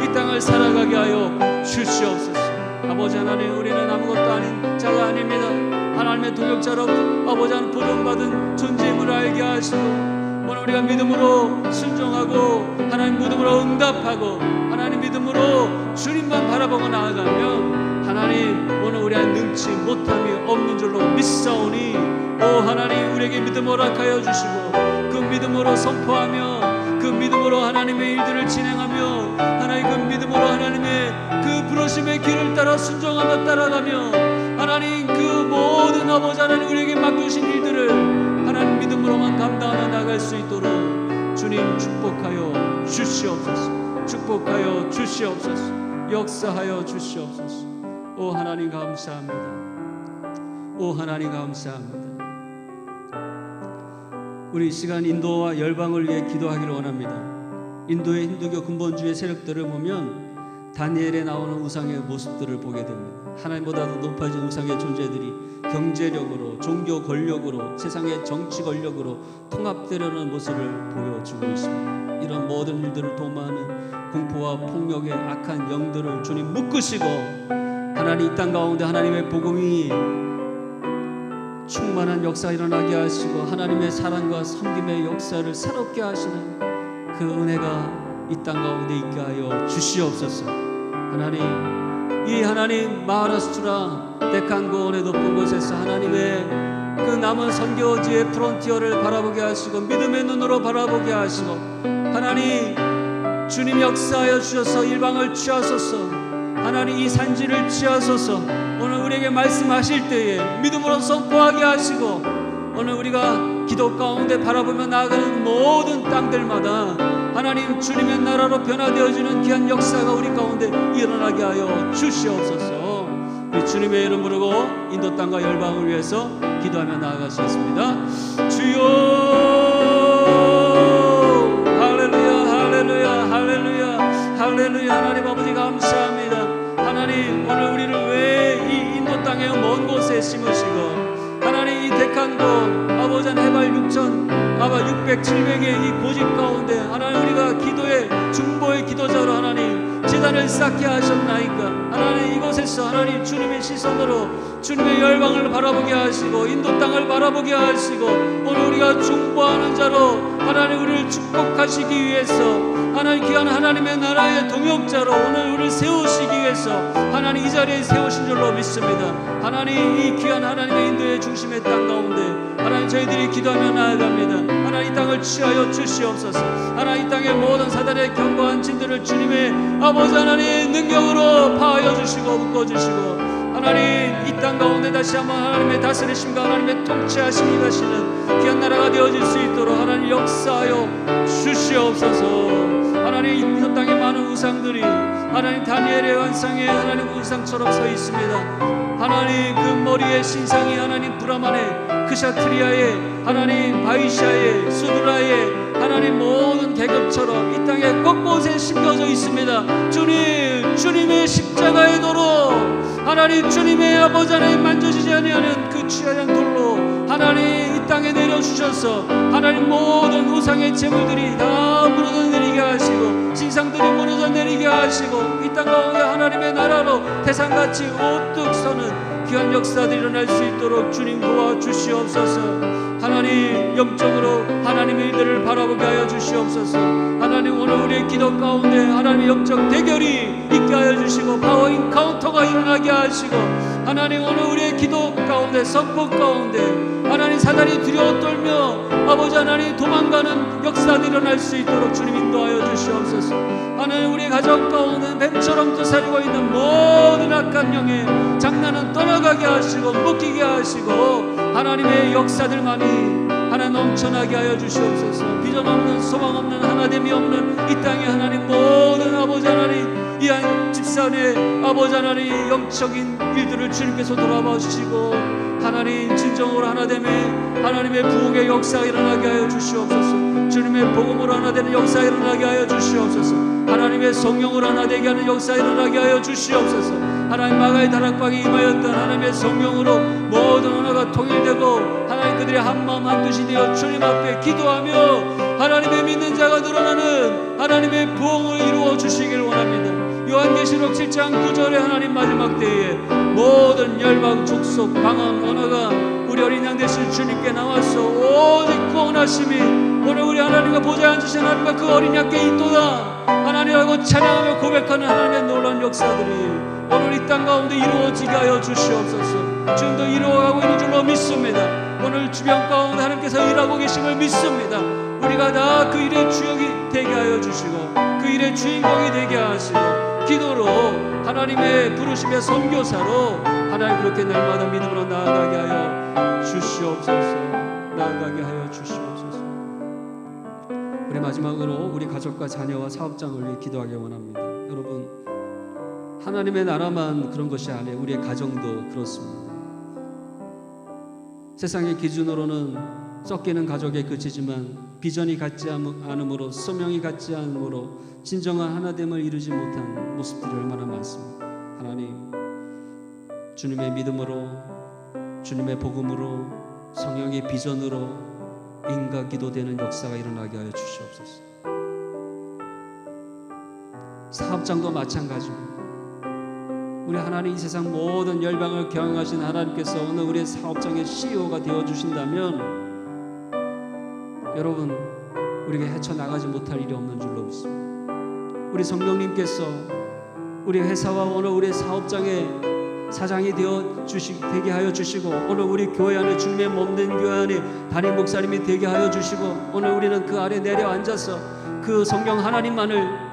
이 땅을 살아가게 하여 주시옵소서. 아버지 하나님 우리는 아무것도 아닌 자가 아닙니다. 하나님의 동역자로 아버지 하나님 보존받은 존재임을 알게 하시고 오늘 우리가 믿음으로 순종하고 하나님 믿음으로 응답하고 하나님 믿음으로 주님만 바라보고 나아가면 하나님 오늘 우리 안 능치 못함이 없는 줄로 믿사오니 오 하나님 우리에게 믿음 허락하여 주시고 그 믿음으로 선포하며 그 믿음으로 하나님의 일들을 진행하며 하나님 그 믿음으로 하나님의 그 부르심의 길을 따라 순종하며 따라가며 하나님 그 모든 아버지 하나님 우리에게 맡겨주신 일들을 하나님 믿음으로만 감당하며 나갈 수 있도록 주님 축복하여 주시옵소서. 축복하여 주시옵소서. 역사하여 주시옵소서. 오 하나님 감사합니다. 오 하나님 감사합니다. 우리 이 시간 인도와 열방을 위해 기도하기를 원합니다. 인도의 힌두교 근본주의 세력들을 보면 다니엘에 나오는 우상의 모습들을 보게 됩니다. 하나님보다도 높아진 우상의 존재들이 경제력으로 종교 권력으로 세상의 정치 권력으로 통합되려는 모습을 보여주고 있습니다. 이런 모든 일들을 도모하는 공포와 폭력의 악한 영들을 주님 묶으시고 하나님 이 땅 가운데 하나님의 복음이 충만한 역사 일어나게 하시고 하나님의 사랑과 섬김의 역사를 새롭게 하시는 그 은혜가 이 땅 가운데 있게 하여 주시옵소서. 하나님 이 하나님 마하라스트라 데칸고원의 높은 곳에서 하나님의 그 남은 선교지의 프론티어를 바라보게 하시고 믿음의 눈으로 바라보게 하시고 하나님 주님 역사하여 주셔서 일방을 취하소서. 하나님 이 산지를 취하소서. 오늘 우리에게 말씀하실 때에 믿음으로 선포하게 하시고 오늘 우리가 기도 가운데 바라보며 나아가는 모든 땅들마다 하나님 주님의 나라로 변화되어지는 귀한 역사가 우리 가운데 일어나게 하여 주시옵소서. 우리 주님의 이름 부르고 인도 땅과 열방을 위해서 기도하며 나아가시겠습니다. 주여 할렐루야 할렐루야 할렐루야 할렐루야. 하나님 아버지 감사합니다. 하나님 오늘 우리를 왜 이 인도 땅의 먼 곳에 심으시고 하나님 이 데칸고 아버지 해발 600, 700의 이 고집 가운데 하나님 우리가 기도의 중보의 기도자로 하나님 제단을 쌓게 하셨나이까. 하나님 이곳에서 하나님 주님의 시선으로 주님의 열방을 바라보게 하시고 인도 땅을 바라보게 하시고 오늘 우리가 중보하는 자로 하나님 우리를 축복하시기 위해서 하나님 귀한 하나님의 나라의 동역자로 오늘 우리를 세우시기 위해서 하나님 이 자리에 세우신 줄로 믿습니다. 하나님 이 귀한 하나님의 인도의 중심의 땅 가운데 하나님 저희들이 기도하며 나아갑니다. 하나님 이 땅을 취하여 주시옵소서. 하나님 이 땅의 모든 사단의 견고한 진들을 주님의 아버지 하나님의 능력으로 파하여 주시고 묶어주시고 하나님 이 땅 가운데 다시 한번 하나님의 다스리심과 하나님의 통치하심이 가시는 귀한 나라가 되어질 수 있도록 하나님 역사하여 주시옵소서. 하나님 이 땅에 많은 우상들이 하나님 다니엘의 환상에 하나님 우상처럼 서 있습니다. 하나님 그 머리에 신상이 하나님 브라만의 크샤트리아의 하나님 바이샤의 수드라의 하나님 모든 계급처럼 이 땅에 곳곳에 심겨져 있습니다. 주님, 주님의 십자가의 도로 하나님 주님의 아버지 하나님 만져지지 아니하는 그 취하얀 돌로 하나님 이 땅에 내려주셔서 하나님 모든 우상의 재물들이 다 무너져 내리게 하시고 신상들이 무너져 내리게 하시고 이 땅 가운데 하나님의 나라로 태산같이 우뚝 서는 귀한 역사들이 일어날 수 있도록 주님 도와주시옵소서. 하나님 영적으로 하나님의 일들을 바라보게 하여 주시옵소서. 하나님 오늘 우리의 기도 가운데 하나님의 영적 대결이 있게 하여 주시고 파워 인카운터가 일어나게 하시고 하나님 오늘 우리의 기도 가운데 선포 가운데 하나님 사단이 두려워 떨며 아버지 하나님 도망가는 역사들이 일어날 수 있도록 주님 인도하여 주시옵소서. 하나님 우리 가정 가운데 뱀처럼 떠살고 있는 모든 악한 영의 장난은 떠나가게 하시고 묶이게 하시고 하나님의 역사들만이 하나님 넘쳐나게 하여 주시옵소서. 비전 없는 소망 없는 하나됨이 없는 이 땅에 하나님 모든 아버지 하나님 이 한 집산의 아버지 하나님 영적인 일들을 주님께서 돌아봐 주시고 하나님 진정으로 하나됨의 하나님의 부흥의 역사가 일어나게 하여 주시옵소서. 주님의 복음으로 하나 되는 역사가 일어나게 하여 주시옵소서. 하나님의 성령으로 하나 되게 하는 역사가 일어나게 하여 주시옵소서. 하나님 마가의 다락방에 임하였던 하나님의 성령으로 모든 언어가 통일되고 하나님 그들이 한마음 한뜻이 되어 주님 앞에 기도하며 하나님의 믿는 자가 늘어나는 하나님의 부흥을 이루어 주시길 원합니다. 요한계시록 7장 9절에 하나님 마지막 때에 모든 열방 족속 방언 언어가 우리 어린 양 되신 주님께 나와서 오직 구원하심이 오늘 우리 하나님과 보좌에 앉으신 하나님과 그 어린 양께 있도다 하나님하고 찬양하며 고백하는 하나님의 놀라운 역사들이 오늘 이 땅 가운데 이루어지게 하여 주시옵소서. 지금도 이루어가고 있는 줄로 믿습니다. 오늘 주변 가운데 하나님께서 일하고 계심을 믿습니다. 우리가 다 그 일의 주역이 되게 하여 주시고 그 일의 주인공이 되게 하시고 기도로 하나님의 부르심의 선교사로 하나님 그렇게 날마다 믿음으로 나아가게 하여 주시옵소서. 나아가게 하여 주시옵소서. 우리 마지막으로 우리 가족과 자녀와 사업장을 위해 기도하기 원합니다. 여러분 하나님의 나라만 그런 것이 아니에요. 우리의 가정도 그렇습니다. 세상의 기준으로는 썩기는 가족에 그치지만 비전이 같지 않으므로 소명이 같지 않으므로 진정한 하나됨을 이루지 못한 모습들이 얼마나 많습니다. 하나님 주님의 믿음으로 주님의 복음으로 성령의 비전으로 인과 기도되는 역사가 일어나게 하여 주시옵소서. 사업장도 마찬가지입니다. 우리 하나님 이 세상 모든 열방을 경영하신 하나님께서 오늘 우리의 사업장의 CEO가 되어주신다면 여러분 우리가 헤쳐나가지 못할 일이 없는 줄로 믿습니다. 우리 성령님께서 우리 회사와 오늘 우리 사업장의 사장이 되게 하여 주시고 오늘 우리 교회 안에 주님의 몸된 교회 안에 담임 목사님이 되게 하여 주시고 오늘 우리는 그 아래 내려앉아서 그 성령 하나님만을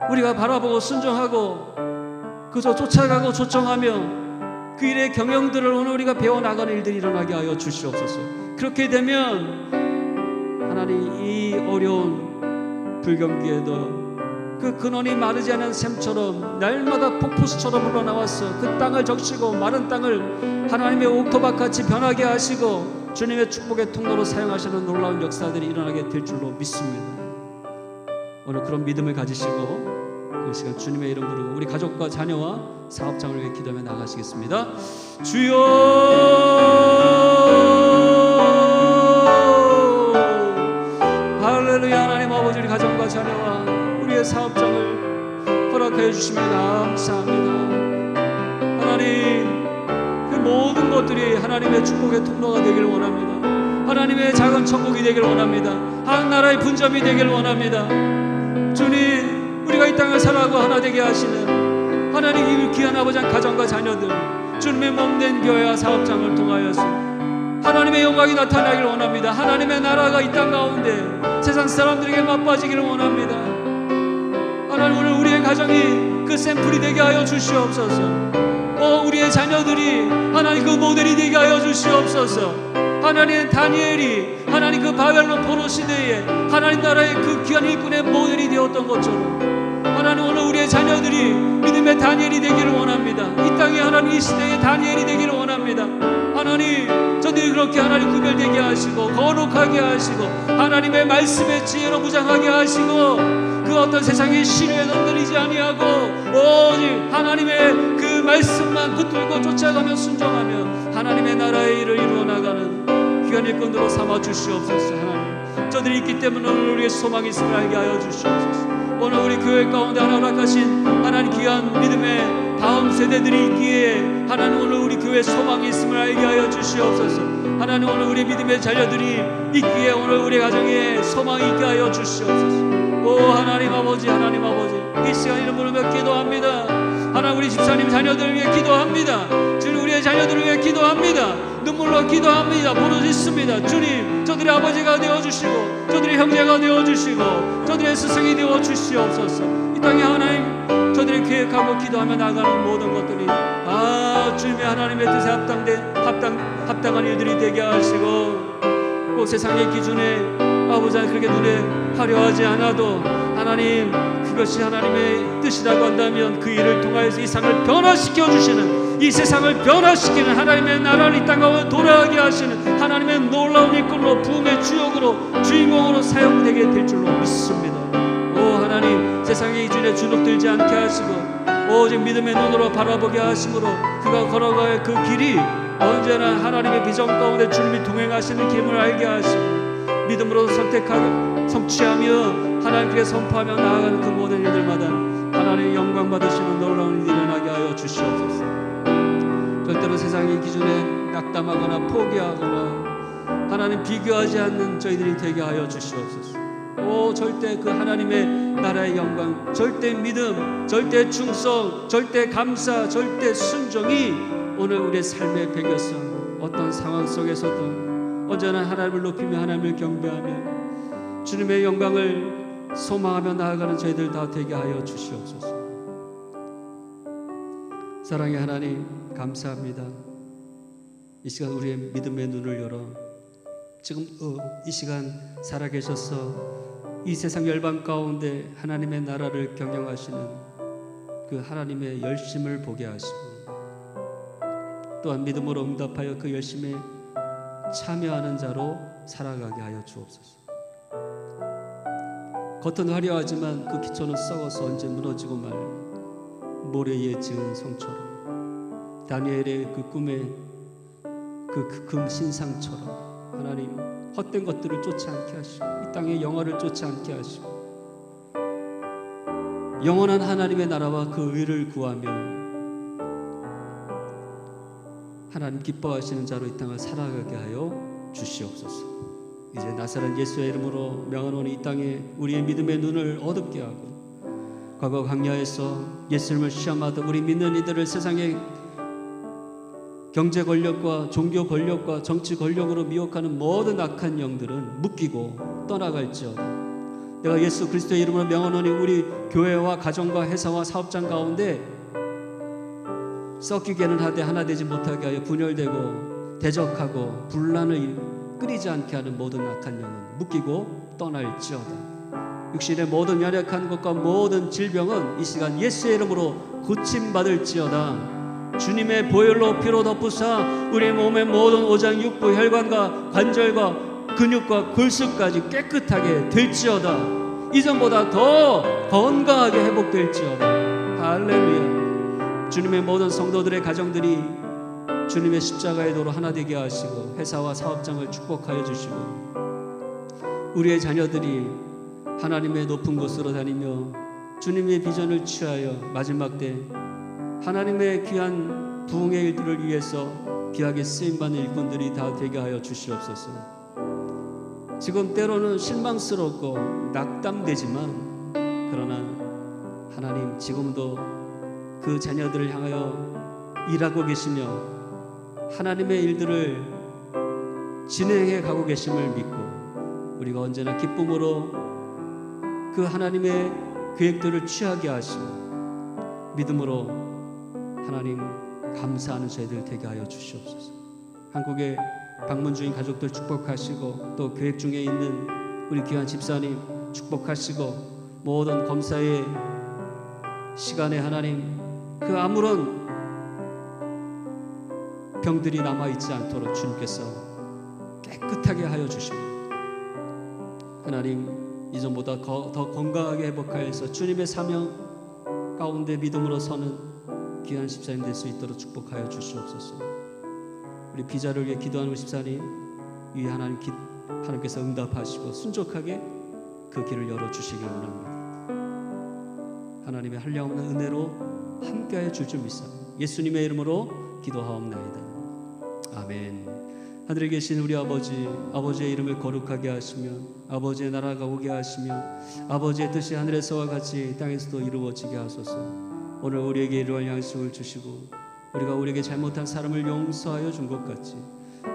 우리가 바라보고 순종하고 그저 쫓아가고 초청하며 그 일의 경영들을 오늘 우리가 배워나가는 일들이 일어나게 하여 주시옵소서. 그렇게 되면 하나님 이 어려운 불경기에도 그 근원이 마르지 않은 샘처럼 날마다 폭포수처럼 흘러나와서 그 땅을 적시고 마른 땅을 하나님의 옥토밭같이 변하게 하시고 주님의 축복의 통로로 사용하시는 놀라운 역사들이 일어나게 될 줄로 믿습니다. 오늘 그런 믿음을 가지시고 이 시간 주님의 이름 부르고 우리 가족과 자녀와 사업장을 위해 기도하며 나가시겠습니다. 주여 할렐루야. 하나님 아버지 우리 가정과 자녀와 우리의 사업장을 허락하여 주시면 감사합니다. 하나님 그 모든 것들이 하나님의 축복의 통로가 되길 원합니다. 하나님의 작은 천국이 되길 원합니다. 한 나라의 분점이 되길 원합니다. 주님 우리가 이 땅을 살아가고 하나 되게 하시는 하나님 이 귀한 아버지 가정과 자녀들 주님의 몸된 교회와 사업장을 통하여서 하나님의 영광이 나타나길 원합니다. 하나님의 나라가 이 땅 가운데 세상 사람들에게 맛봐지기를 원합니다. 하나님 오늘 우리의 가정이 그 샘플이 되게 하여 주시옵소서. 우리의 자녀들이 하나님 그 모델이 되게 하여 주시옵소서. 하나님 다니엘이 하나님 그 바벨론 포로 시대에 하나님 나라의 그 귀한 일꾼의 모델이 되었던 것처럼 하나님 오늘 우리의 자녀들이 믿음의 다니엘이 되기를 원합니다. 이 땅에 하나님 이 시대의 다니엘이 되기를 원합니다. 하나님 저들이 그렇게 하나님 구별되게 하시고 거룩하게 하시고 하나님의 말씀의 지혜로 무장하게 하시고 그 어떤 세상의 신뢰에 흔들리지 아니하고 오직 하나님의 그 말씀만 붙들고 쫓아가며 순종하며 하나님의 나라의 일을 이루어 나가는 귀한 일꾼들로 삼아 주시옵소서. 하나님 저들이 있기 때문에 오늘 우리의 소망이 있음을 알게 하여 주시옵소서. 오늘 우리 교회 가운데 하나님 허락하신 하나님 귀한 믿음의 다음 세대들이 있기에 하나님 오늘 우리 교회 소망이 있음을 알게 하여 주시옵소서. 하나님 오늘 우리 믿음의 자녀들이 있기에 오늘 우리 가정에 소망이 있게 하여 주시옵소서. 오 하나님 아버지, 하나님 아버지, 이 시간 이름 부르며 기도합니다. 하나님 우리 집사님 자녀들을 위해 기도합니다. 주님 우리의 자녀들을 위해 기도합니다. 눈물로 기도합니다. 부르짖습니다. 주님 저들의 아버지가 되어주시고 저들의 형제가 되어주시고 저들의 스승이 되어주시옵소서. 이 땅에 하나님 저들이 계획하고 기도하며 나가는 모든 것들이 주님의 하나님의 뜻에 합당한 일들이 되게 하시고 꼭 세상의 기준에 아버지 그렇게 눈에 화려하지 않아도 하나님 그것이 하나님의 뜻이라고 한다면 그 일을 통하여서 이 세상을 변화시켜 주시는 이 세상을 변화시키는 하나님의 나라를 이 땅에 돌아가게 하시는 하나님의 놀라운 일꾼으로 부흥의 주역으로 주인공으로 사용되게 될 줄로 믿습니다. 오 하나님 세상의 기준에 주눅들지 않게 하시고 오직 믿음의 눈으로 바라보게 하심으로 그가 걸어갈 그 길이 언제나 하나님의 비전 가운데 주님이 동행하시는 길을 알게 하시고 믿음으로 선택하고 성취하며 하나님께 선포하며 나아가는 그 모든 일들마다 하나님의 영광 받으시는 놀라운 일이 일어나게 하여 주시옵소서. 절대로 세상의 기준에 낙담하거나 포기하거나 하나님 비교하지 않는 저희들이 되게 하여 주시옵소서. 오 절대 그 하나님의 나라의 영광, 절대 믿음, 절대 충성, 절대 감사, 절대 순종이 오늘 우리의 삶의 배경성 어떤 상황 속에서도 언제나 하나님을 높이며 하나님을 경배하며 주님의 영광을 소망하며 나아가는 저희들 다 되게 하여 주시옵소서. 사랑의 하나님 감사합니다. 이 시간 우리의 믿음의 눈을 열어 지금 이 시간 살아계셔서 이 세상 열방 가운데 하나님의 나라를 경영하시는 그 하나님의 열심을 보게 하시고 또한 믿음으로 응답하여 그 열심에 참여하는 자로 살아가게 하여 주옵소서. 겉은 화려하지만 그 기초는 썩어서 언제 무너지고 말 모래 위에 지은 성처럼 다니엘의 그 꿈의 그 금신상처럼 하나님 헛된 것들을 쫓지 않게 하시고 이 땅의 영화를 쫓지 않게 하시고 영원한 하나님의 나라와 그 의를 구하며 하나님 기뻐하시는 자로 이 땅을 살아가게 하여 주시옵소서. 이제 나사렛 예수의 이름으로 명하노니 이 땅에 우리의 믿음의 눈을 어둡게 하고 과거 광야에서 예수님을 시험하던 우리 믿는 이들을 세상의 경제 권력과 종교 권력과 정치 권력으로 미혹하는 모든 악한 영들은 묶이고 떠나갈지어다. 내가 예수 그리스도의 이름으로 명하노니 우리 교회와 가정과 회사와 사업장 가운데 섞이게는 하되 하나 되지 못하게 하여 분열되고 대적하고 분란을 끓이지 않게 하는 모든 악한 영은 묶이고 떠날지어다. 육신의 모든 연약한 것과 모든 질병은 이 시간 예수의 이름으로 고침받을지어다. 주님의 보혈로 피로 덮으사 우리 몸의 모든 오장 육부 혈관과 관절과 근육과 골수까지 깨끗하게 될지어다. 이전보다 더 건강하게 회복될지어다. 할렐루야. 주님의 모든 성도들의 가정들이 주님의 십자가의 도로 하나 되게 하시고 회사와 사업장을 축복하여 주시고 우리의 자녀들이 하나님의 높은 곳으로 다니며 주님의 비전을 취하여 마지막 때 하나님의 귀한 부흥의 일들을 위해서 귀하게 쓰임받는 일꾼들이 다 되게 하여 주시옵소서. 지금 때로는 실망스럽고 낙담되지만 그러나 하나님 지금도 그 자녀들을 향하여 일하고 계시며 하나님의 일들을 진행해 가고 계심을 믿고 우리가 언제나 기쁨으로 그 하나님의 계획들을 취하게 하시고 믿음으로 하나님 감사하는 저희들 되게 하여 주시옵소서. 한국에 방문 중인 가족들 축복하시고 또 계획 중에 있는 우리 귀한 집사님 축복하시고 모든 검사의 시간에 하나님 그 아무런 병들이 남아있지 않도록 주님께서 깨끗하게 하여 주시고 하나님 이전보다 더 건강하게 회복하여서 주님의 사명 가운데 믿음으로 서는 귀한 집사님 될 수 있도록 축복하여 주시옵소서. 우리 비자를 위해 기도하는 집사님 이 하나님께서 응답하시고 순종하게 그 길을 열어주시길 원합니다. 하나님의 한량없는 은혜로 함께하여 줄 줄 믿사옵니다. 예수님의 이름으로 기도하옵나이다. 아멘. 하늘에 계신 우리 아버지, 아버지의 이름을 거룩하게 하시며 아버지의 나라가 오게 하시며 아버지의 뜻이 하늘에서와 같이 땅에서도 이루어지게 하소서. 오늘 우리에게 일용할 양식을 주시고 우리가 우리에게 잘못한 사람을 용서하여 준 것 같이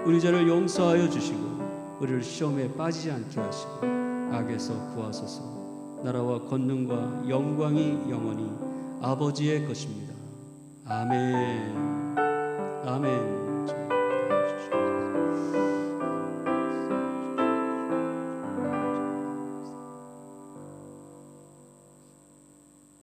우리 죄를 용서하여 주시고 우리를 시험에 빠지지 않게 하시고 악에서 구하소서. 나라와 권능과 영광이 영원히 아버지의 것입니다. 아멘. 아멘.